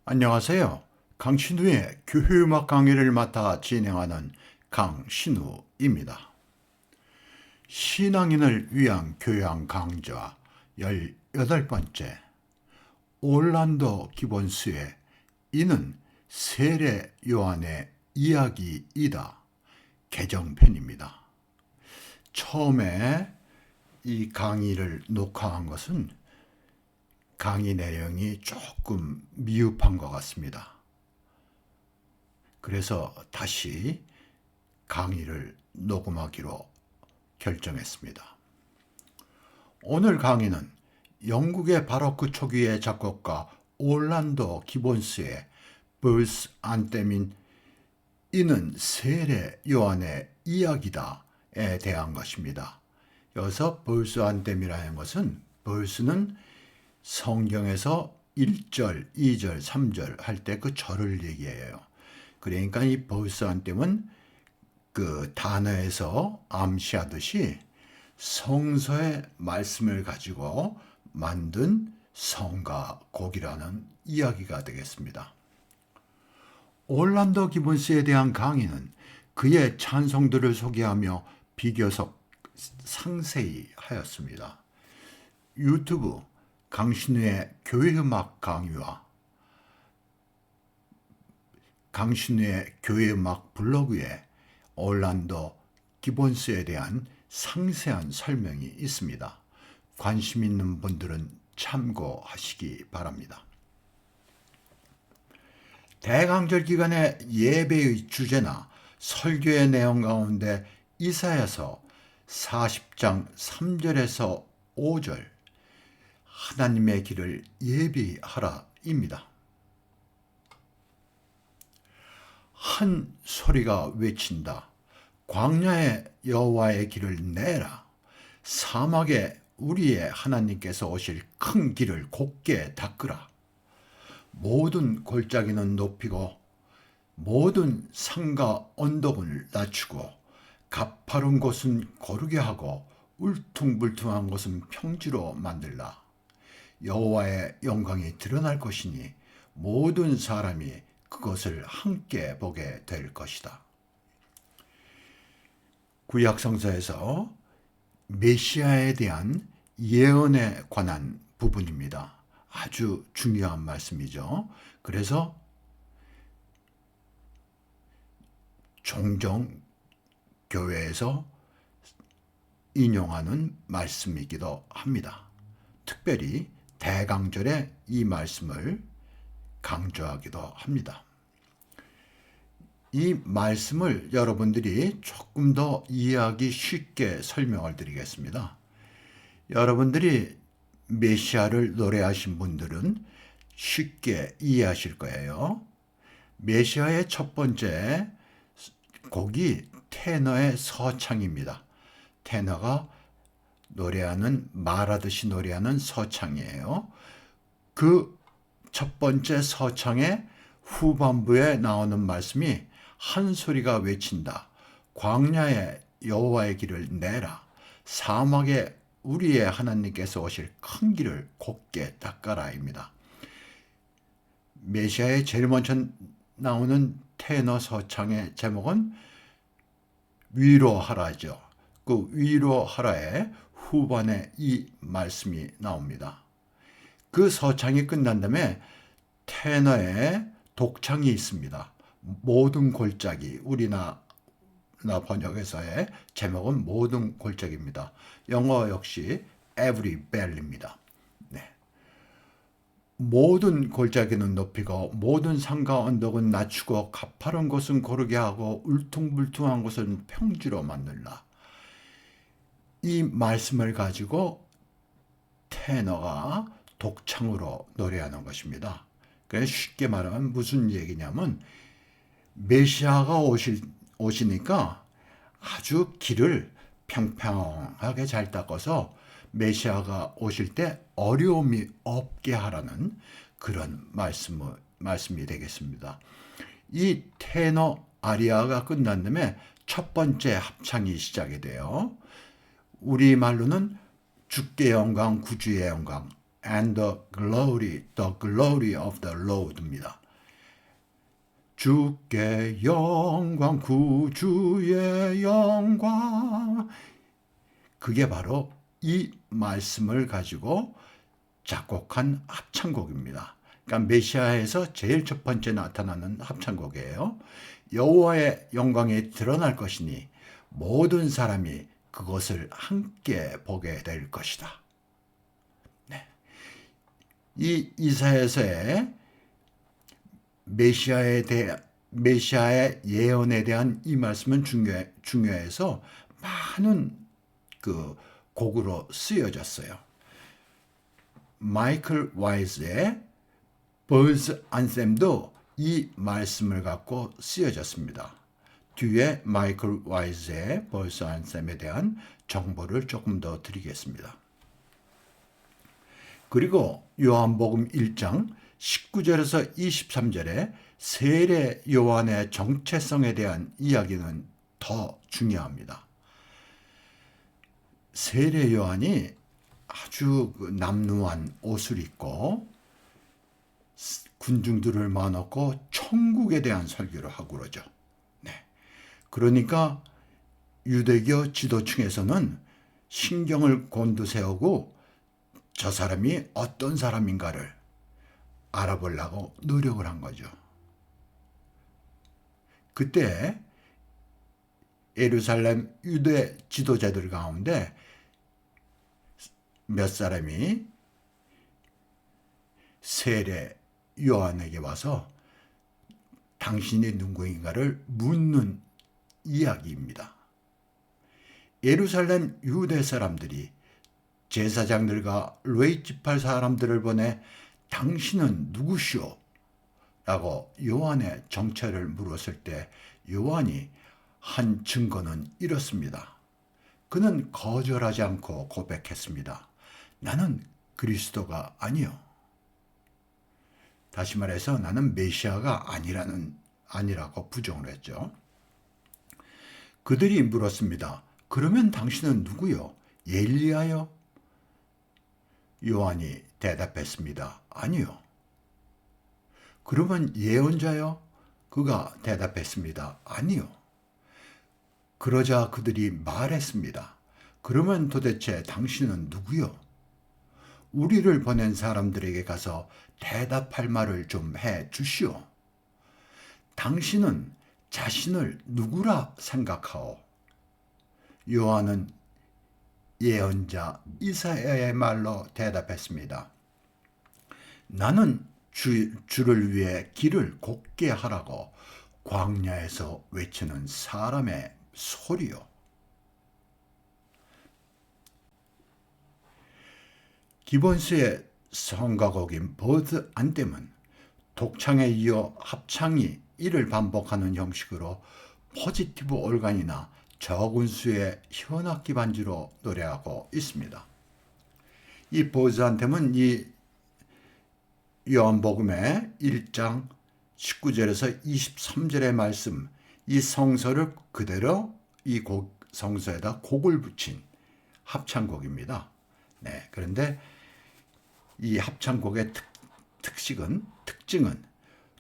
안녕하세요. 강신우의 교회음악 강의를 맡아 진행하는 강신우입니다. 신앙인을 위한 교양 강좌 18번째 올란도 기본스의 이는 세례 요한의 이야기이다 개정편입니다. 처음에 이 강의를 녹화한 것은 강의 내용이 조금 미흡한 것 같습니다. 그래서 다시 강의를 녹음하기로 결정했습니다. 오늘 강의는 영국의 바로크 초기의 작곡가 올란도 기본스의 벌스 안템인 이는 세례 요한의 이야기다에 대한 것입니다. 여기서 벌스 안템이라는 것은 벌스는 성경에서 1절, 2절, 3절 할 때 그 절을 얘기해요. 그러니까 이 벌스 안템은 그 단어에서 암시하듯이 성서의 말씀을 가지고 만든 성가 곡이라는 이야기가 되겠습니다. 올란도 기본스에 대한 강의는 그의 찬송들을 소개하며 비교적 상세히 하였습니다. 유튜브 강신우의 교회음악 강의와 강신우의 교회음악 블로그에 올란도 기본스에 대한 상세한 설명이 있습니다. 관심 있는 분들은 참고하시기 바랍니다. 대강절 기간의 예배의 주제나 설교의 내용 가운데 이사야서 40장 3절에서 5절 하나님의 길을 예비하라입니다. 한 소리가 외친다. 광야에 여호와의 길을 내라. 사막에 우리의 하나님께서 오실 큰 길을 곧게 닦으라. 모든 골짜기는 높이고 모든 산과 언덕을 낮추고 가파른 곳은 고르게 하고 울퉁불퉁한 곳은 평지로 만들라. 여호와의 영광이 드러날 것이니 모든 사람이 그것을 함께 보게 될 것이다. 구약 성서에서 메시아에 대한 예언에 관한 부분입니다. 아주 중요한 말씀이죠. 그래서 종종 교회에서 인용하는 말씀이기도 합니다. 특별히 대강절에 이 말씀을 강조하기도 합니다. 이 말씀을 여러분들이 조금 더 이해하기 쉽게 설명을 드리겠습니다. 여러분들이 메시아를 노래하신 분들은 쉽게 이해하실 거예요. 메시아의 첫 번째 곡이 테너의 서창입니다. 테너가 노래하는 말하듯이 노래하는 서창이에요. 그 첫 번째 서창의 후반부에 나오는 말씀이 한 소리가 외친다. 광야에 여호와의 길을 내라. 사막에 우리의 하나님께서 오실 큰 길을 곧게 닦아라입니다. 메시아의 제일 먼저 나오는 테너 서창의 제목은 위로하라죠. 그 위로하라의 후반에 이 말씀이 나옵니다. 그 서창이 끝난 다음에 테너의 독창이 있습니다. 모든 골짜기, 우리나라 번역에서의 제목은 모든 골짜기입니다. 영어 역시 every valley입니다. 네. 모든 골짜기는 높이고 모든 산과 언덕은 낮추고 가파른 곳은 고르게 하고 울퉁불퉁한 곳은 평지로 만들라. 이 말씀을 가지고 테너가 독창으로 노래하는 것입니다. 그래서 쉽게 말하면 무슨 얘기냐면 메시아가 오시니까 아주 길을 평평하게 잘 닦아서 메시아가 오실 때 어려움이 없게 하라는 그런 말씀이 되겠습니다. 이 테너 아리아가 끝난 다음에 첫 번째 합창이 시작이 돼요. 우리말로는 주께 영광, 구주의 영광, and the glory of the Lord입니다. 주께 영광, 구주의 영광. 그게 바로 이 말씀을 가지고 작곡한 합창곡입니다. 그러니까 메시아에서 제일 첫 번째 나타나는 합창곡이에요. 여호와의 영광이 드러날 것이니 모든 사람이 그것을 함께 보게 될 것이다. 네. 이 이사야서의 메시아의 예언에 대한 이 말씀은 중요해서 많은 그 곡으로 쓰여졌어요. 마이클 와이즈의 벌스 안셈도 이 말씀을 갖고 쓰여졌습니다. 뒤에 마이클 와이즈의 벌스 안셈에 대한 정보를 조금 더 드리겠습니다. 그리고 요한복음 1장 19절에서 23절에 세례 요한의 정체성에 대한 이야기는 더 중요합니다. 세례 요한이 아주 남루한 옷을 입고 군중들을 모아놓고 천국에 대한 설교를 하고 그러죠. 네. 그러니까 유대교 지도층에서는 신경을 곤두세우고 저 사람이 어떤 사람인가를 알아보려고 노력을 한 거죠. 그때 예루살렘 유대 지도자들 가운데 몇 사람이 세례 요한에게 와서 당신이 누구인가를 묻는 이야기입니다. 예루살렘 유대 사람들이 제사장들과 레위지파 사람들을 보내 당신은 누구시오? 라고 요한의 정체를 물었을 때 요한이 한 증거는 이렇습니다. 그는 거절하지 않고 고백했습니다. 나는 그리스도가 아니요. 다시 말해서 나는 메시아가 아니라고 부정을 했죠. 그들이 물었습니다. 그러면 당신은 누구요? 엘리야요? 요한이 대답했습니다. 아니요. 그러면 예언자요? 그가 대답했습니다. 아니요. 그러자 그들이 말했습니다. 그러면 도대체 당신은 누구요? 우리를 보낸 사람들에게 가서 대답할 말을 좀 해 주시오. 당신은 자신을 누구라 생각하오? 요한은 예언자 이사야의 말로 대답했습니다. 나는 주를 위해 길을 곱게 하라고 광야에서 외치는 사람의 소리요. 기본스의 성가곡인 버드 안댐은 독창에 이어 합창이 이를 반복하는 형식으로 포지티브 올간이나 적은 수의 현악기 반주로 노래하고 있습니다. 이 버드 안댐은 이 요한복음의 1장 19절에서 23절의 말씀, 이 성서를 그대로 이 성서에다 곡을 붙인 합창곡입니다. 네, 그런데 이 합창곡의 특징은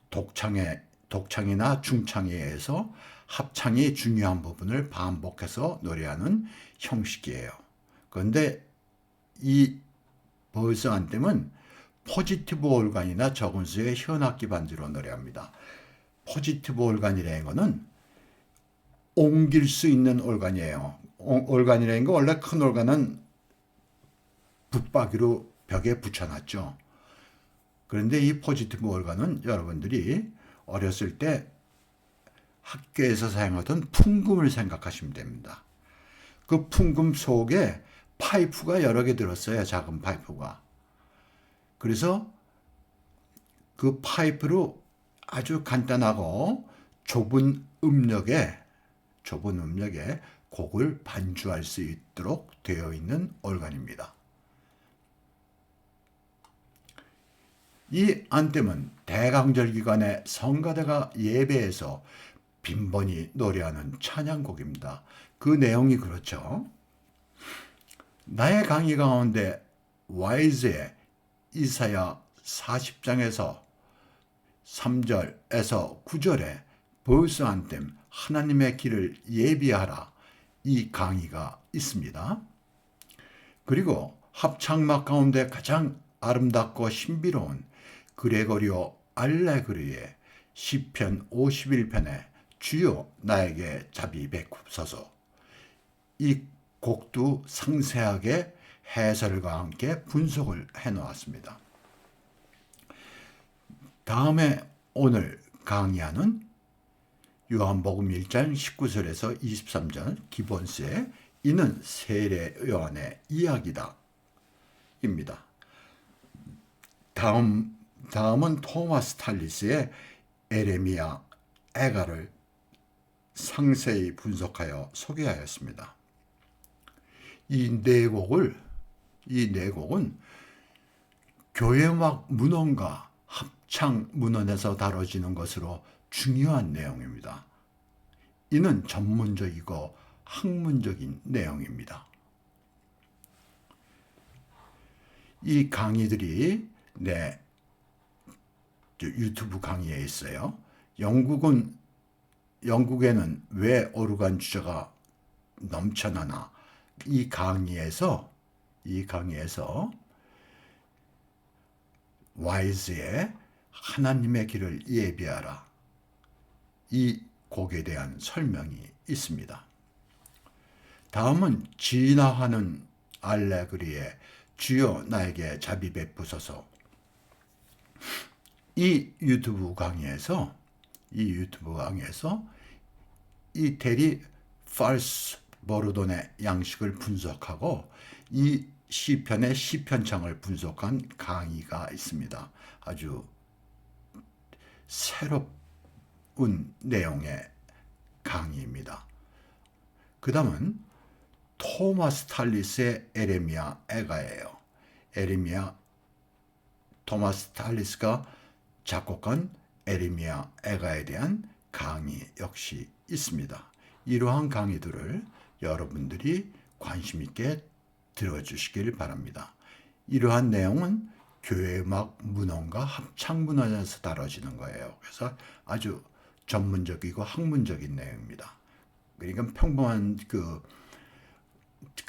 독창이나 중창에 의해서 합창이 중요한 부분을 반복해서 노래하는 형식이에요. 그런데 이 버스 안댐은 포지티브 올간이나 적은 수의 현악기 반주로 노래합니다. 포지티브 올간이라는 것은 옮길 수 있는 올간이에요. 올간이라는 거 원래 큰 올간은 붙박이로 벽에 붙여놨죠. 그런데 이 포지티브 올간은 여러분들이 어렸을 때 학교에서 사용하던 풍금을 생각하시면 됩니다. 그 풍금 속에 파이프가 여러 개 들었어요. 작은 파이프가. 그래서 그 파이프로 아주 간단하고 좁은 음역에 곡을 반주할 수 있도록 되어 있는 올간입니다. 이 안댐은 대강절 기간에 성가대가 예배에서 빈번히 노래하는 찬양곡입니다. 그 내용이 그렇죠. 나의 강의 가운데 와이즈의 이사야 40장에서 3절에서 9절에 벌스 안댐 하나님의 길을 예비하라 이 강의가 있습니다. 그리고 합창막 가운데 가장 아름답고 신비로운 그레고리오 알레그리의 시편 51편의 주여 나에게 자비 베옵소서 이 곡도 상세하게 해설과 함께 분석을 해놓았습니다. 다음에 오늘 강의하는 요한복음 1장 19절에서 23절 기본스의 이는 세례 요한의 이야기다 입니다. 다음은 토마스 탈리스의 에레미야 애가를 상세히 분석하여 소개하였습니다. 이 네 곡은 교회음악 문헌과 합창 문헌에서 다뤄지는 것으로 중요한 내용입니다. 이는 전문적이고 학문적인 내용입니다. 이 강의들이 내 유튜브 강의에 있어요. 영국에는 왜 오르간 주자가 넘쳐나나 이 강의에서 와이즈의 하나님의 길을 예비하라 이 곡에 대한 설명이 있습니다. 다음은 진화하는 알레그리의 주여 나에게 자비 베푸소서 이 유튜브 강의에서 이 대리 팔스 버르돈의 양식을 분석하고 이 시편의 시편창을 분석한 강의가 있습니다. 아주 새로운 내용의 강의입니다. 그 다음은 토마스 탈리스의 에레미야 애가예요. 토마스 탈리스가 작곡한 에레미야 애가에 대한 강의 역시 있습니다. 이러한 강의들을 여러분들이 관심 있게 들어주시길 바랍니다. 이러한 내용은 교회음악 문헌과 합창 문헌에서 다뤄지는 거예요. 그래서 아주 전문적이고 학문적인 내용입니다. 그러니까 평범한 그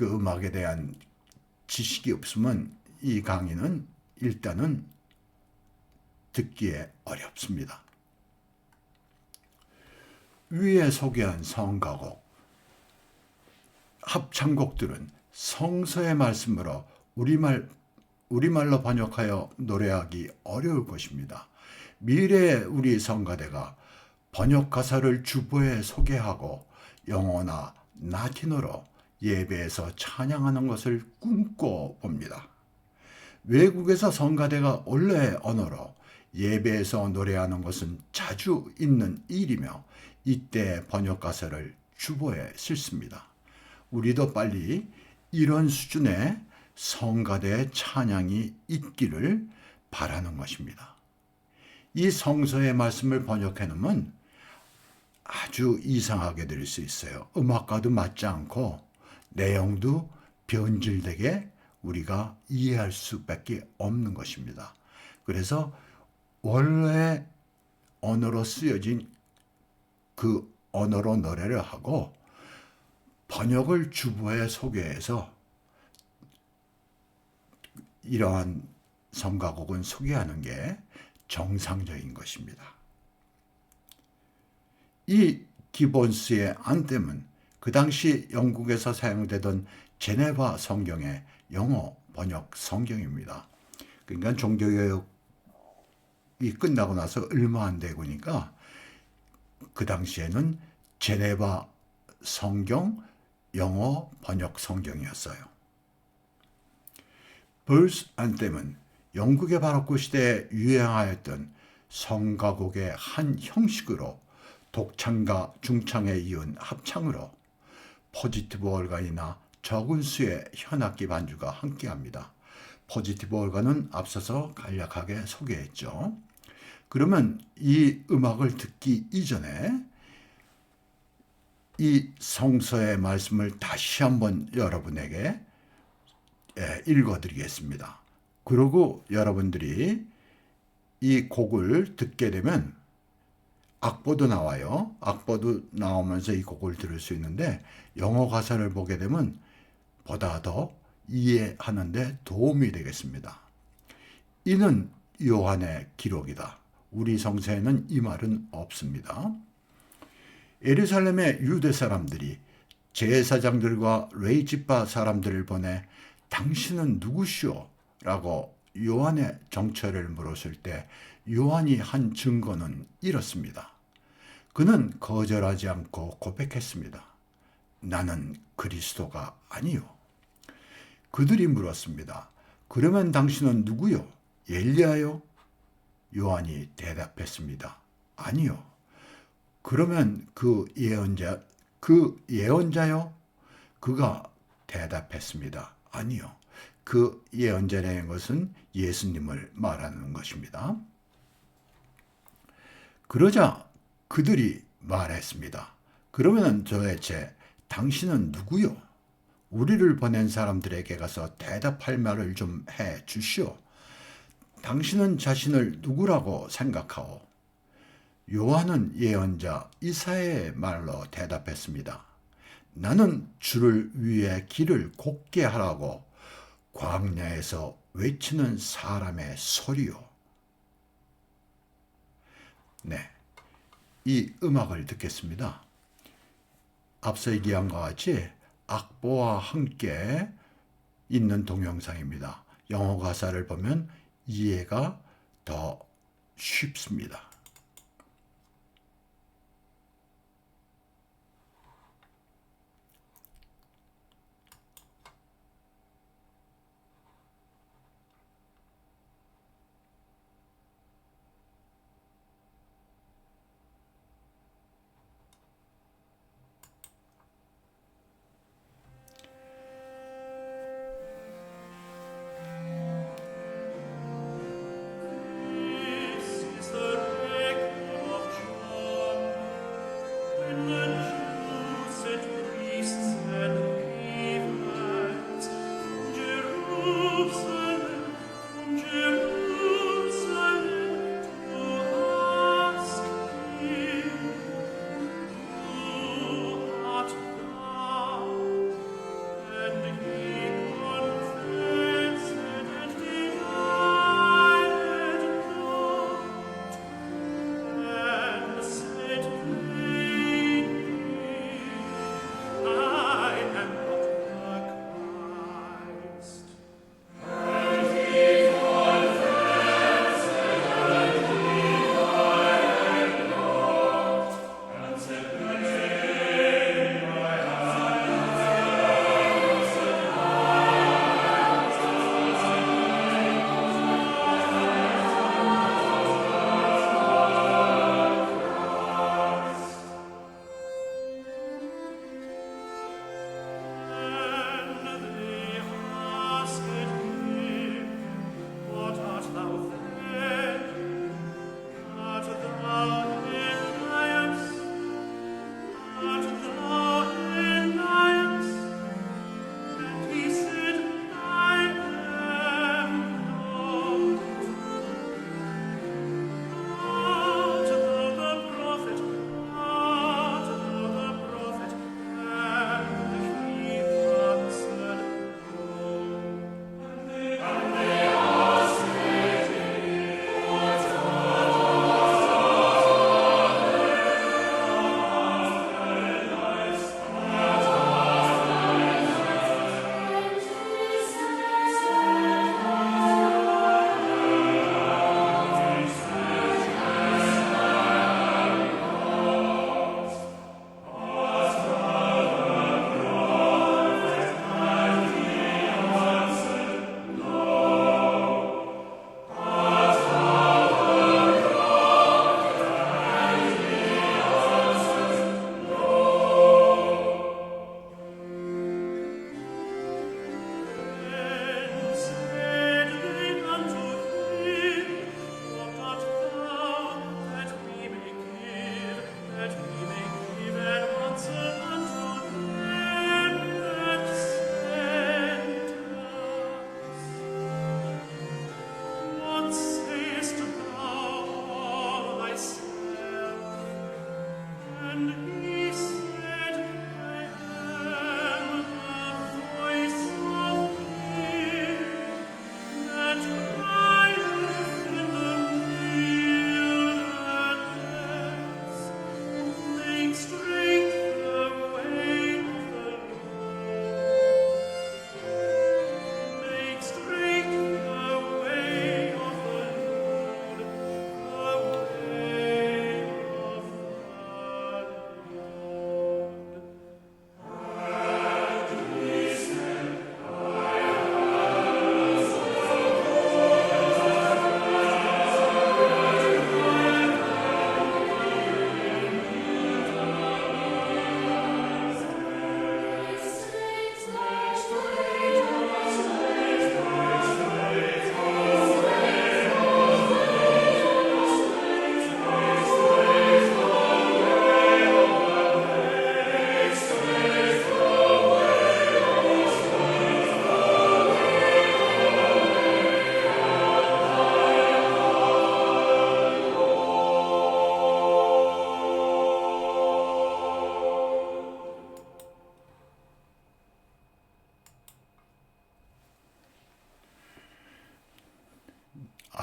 음악에 대한 지식이 없으면 이 강의는 일단은 듣기에 어렵습니다. 위에 소개한 성가곡, 합창곡들은 성서의 말씀으로 우리말로 번역하여 노래하기 어려울 것입니다. 미래의 우리 성가대가 번역 가사를 주보에 소개하고 영어나 라틴어로 예배에서 찬양하는 것을 꿈꿔봅니다. 외국에서 성가대가 원래의 언어로 예배에서 노래하는 것은 자주 있는 일이며 이때 번역 가사를 주보에 싣습니다. 우리도 빨리 이런 수준의 성가대의 찬양이 있기를 바라는 것입니다. 이 성서의 말씀을 번역해 놓으면 아주 이상하게 들릴 수 있어요. 음악과도 맞지 않고 내용도 변질되게 우리가 이해할 수밖에 없는 것입니다. 그래서 원래 언어로 쓰여진 그 언어로 노래를 하고 번역을 주보에 소개해서 이러한 성가곡은 소개하는 게 정상적인 것입니다. 이 기본스의 안댐은 그 당시 영국에서 사용되던 제네바 성경의 영어 번역 성경입니다. 그러니까 종교개혁이 끝나고 나서 얼마 안 되고니까 그 당시에는 제네바 성경 영어 번역 성경이었어요. 벌스 안댐은 영국의 바로크 시대에 유행하였던 성가곡의 한 형식으로 독창과 중창에 이은 합창으로 포지티브 organ이나 적은 수의 현악기 반주가 함께합니다. 포지티브 organ은 앞서서 간략하게 소개했죠. 그러면 이 음악을 듣기 이전에 이 성서의 말씀을 다시 한번 여러분에게 읽어드리겠습니다. 그리고 여러분들이 이 곡을 듣게 되면 악보도 나와요. 악보도 나오면서 이 곡을 들을 수 있는데 영어 가사를 보게 되면 보다 더 이해하는 데 도움이 되겠습니다. 이는 요한의 기록이다. 우리 성서에는 이 말은 없습니다. 예루살렘의 유대 사람들이 제사장들과 레위지파 사람들을 보내 당신은 누구시오? 라고 요한의 정체를 물었을 때 요한이 한 증거는 이렇습니다. 그는 거절하지 않고 고백했습니다. 나는 그리스도가 아니요. 그들이 물었습니다. 그러면 당신은 누구요? 엘리야요? 요한이 대답했습니다. 아니요. 그러면 그 예언자요? 그가 대답했습니다. 아니요. 그 예언자라는 것은 예수님을 말하는 것입니다. 그러자 그들이 말했습니다. 그러면 도대체 당신은 누구요? 우리를 보낸 사람들에게 가서 대답할 말을 좀 해 주시오. 당신은 자신을 누구라고 생각하오? 요한은 예언자 이사야의 말로 대답했습니다. 나는 주를 위해 길을 곱게 하라고 광야에서 외치는 사람의 소리요. 네, 이 음악을 듣겠습니다. 앞서 얘기한 것 같이 악보와 함께 있는 동영상입니다. 영어 가사를 보면 이해가 더 쉽습니다.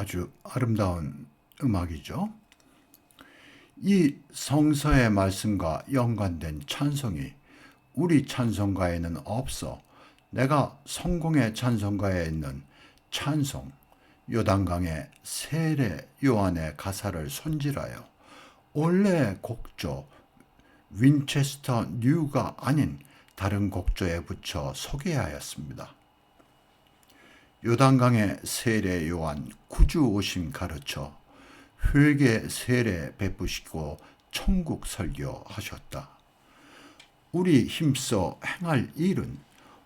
아주 아름다운 음악이죠. 이 성서의 말씀과 연관된 찬송이 우리 찬송가에는 없어 내가 성공의 찬송가에 있는 찬송, 요단강의 세례 요한의 가사를 손질하여 원래 곡조 윈체스터 뉴가 아닌 다른 곡조에 붙여 소개하였습니다. 요단강의 세례 요한 구주 오심 가르쳐 회개 세례 베푸시고 천국 설교하셨다. 우리 힘써 행할 일은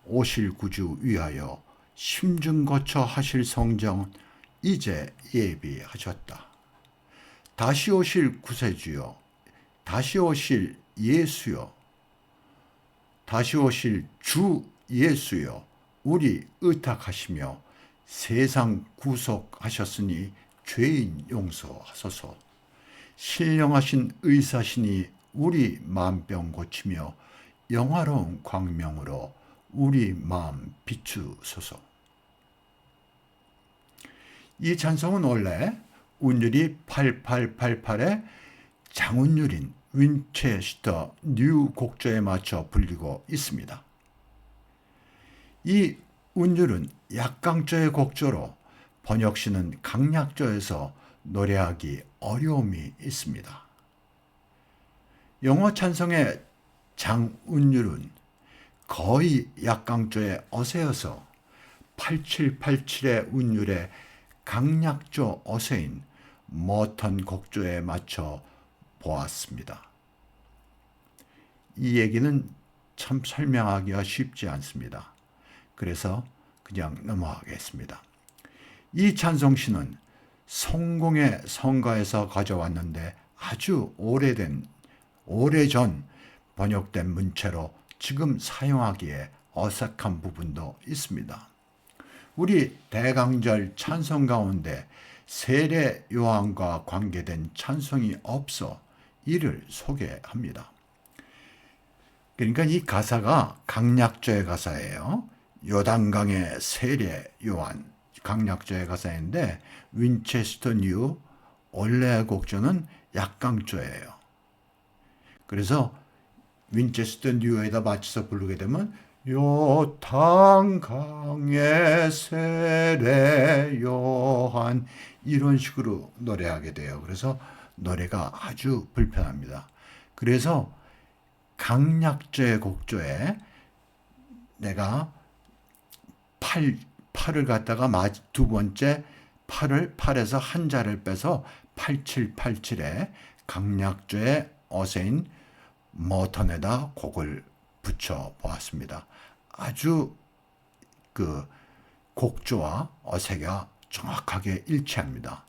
오실 구주 위하여 심증 거쳐 하실 성정 이제 예비하셨다. 다시 오실 구세주여, 다시 오실 예수여, 다시 오실 주 예수여, 우리 의탁하시며 세상 구속하셨으니 죄인 용서하소서. 신령하신 의사시니 우리 마음병 고치며 영화로운 광명으로 우리 마음 비추소서. 이 찬송은 원래 운율이 8888의 장운율인 윈체스터 뉴 곡조에 맞춰 불리고 있습니다. 이 운율은 약강조의 곡조로 번역시는 강약조에서 노래하기 어려움이 있습니다. 영어 찬송의 장운율은 거의 약강조의 어세여서 8787의 운율의 강약조 어세인 머턴 곡조에 맞춰 보았습니다. 이 얘기는 참 설명하기가 쉽지 않습니다. 그래서 그냥 넘어가겠습니다. 이 찬송시는 성공의 성가에서 가져왔는데 아주 오래전 번역된 문체로 지금 사용하기에 어색한 부분도 있습니다. 우리 대강절 찬송 가운데 세례 요한과 관계된 찬송이 없어 이를 소개합니다. 그러니까 이 가사가 강약조의 가사예요. 요단강의 세례 요한 강약조의 가사인데 윈체스터 뉴 원래 곡조는 약강조예요. 그래서 윈체스터 뉴에다 맞춰서 부르게 되면 요단강의 세례 요한 이런 식으로 노래하게 돼요. 그래서 노래가 아주 불편합니다. 그래서 강약조의 곡조에 내가 팔을 갖다가 두 번째 팔에서 한자를 빼서 8787에 강약조의 어세인 머턴에다 곡을 붙여 보았습니다. 아주 그 곡조와 어세가 정확하게 일치합니다.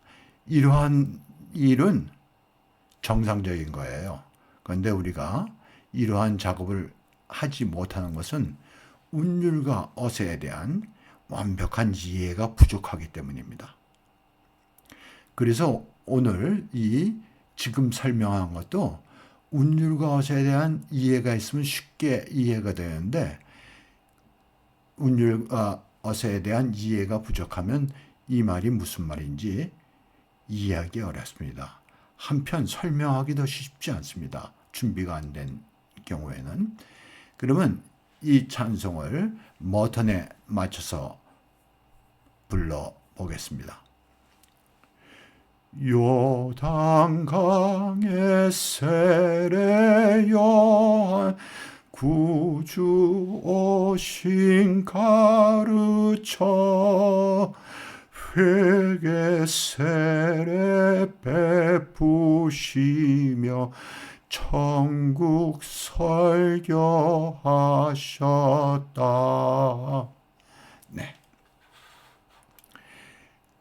이러한 일은 정상적인 거예요. 그런데 우리가 이러한 작업을 하지 못하는 것은 운율과 어세에 대한 완벽한 이해가 부족하기 때문입니다. 그래서 오늘 지금 설명한 것도 운율과 어세에 대한 이해가 있으면 쉽게 이해가 되는데 운율과 어세에 대한 이해가 부족하면 이 말이 무슨 말인지 이해하기 어렵습니다. 한편 설명하기도 쉽지 않습니다. 준비가 안 된 경우에는. 그러면 이 찬송을 머턴에 맞춰서 불러보겠습니다. 요단강의 세례 요한 구주 오신 가르쳐 회개 세례 베푸시며 천국 설교하셨다. 네.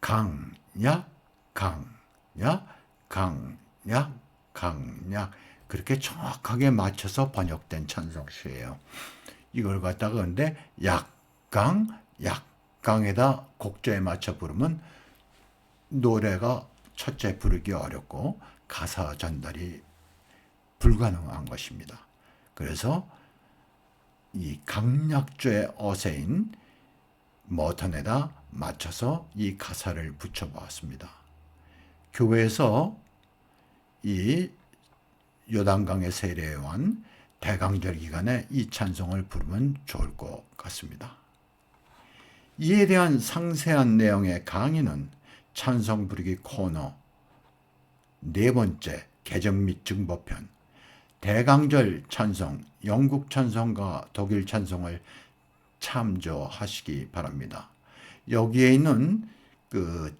강약 그렇게 정확하게 맞춰서 번역된 찬송시예요. 이걸 갖다가 근데 약강에다 곡조에 맞춰 부르면 노래가 첫째 부르기 어렵고 가사 전달이 불가능한 것입니다. 그래서 이 강약조의 어세인 머턴에다 맞춰서 이 가사를 붙여보았습니다. 교회에서 이 요단강의 세례에 온 대강절 기간에 이 찬송을 부르면 좋을 것 같습니다. 이에 대한 상세한 내용의 강의는 찬송 부르기 코너 4번째 개정 및 증거편 대강절 찬송, 영국 찬송과 독일 찬송을 참조하시기 바랍니다. 여기에 있는 그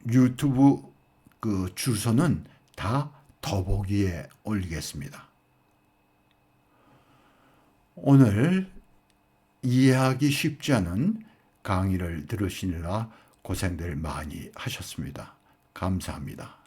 유튜브 그 주소는 다 더보기에 올리겠습니다. 오늘 이해하기 쉽지 않은 강의를 들으시느라 고생들 많이 하셨습니다. 감사합니다.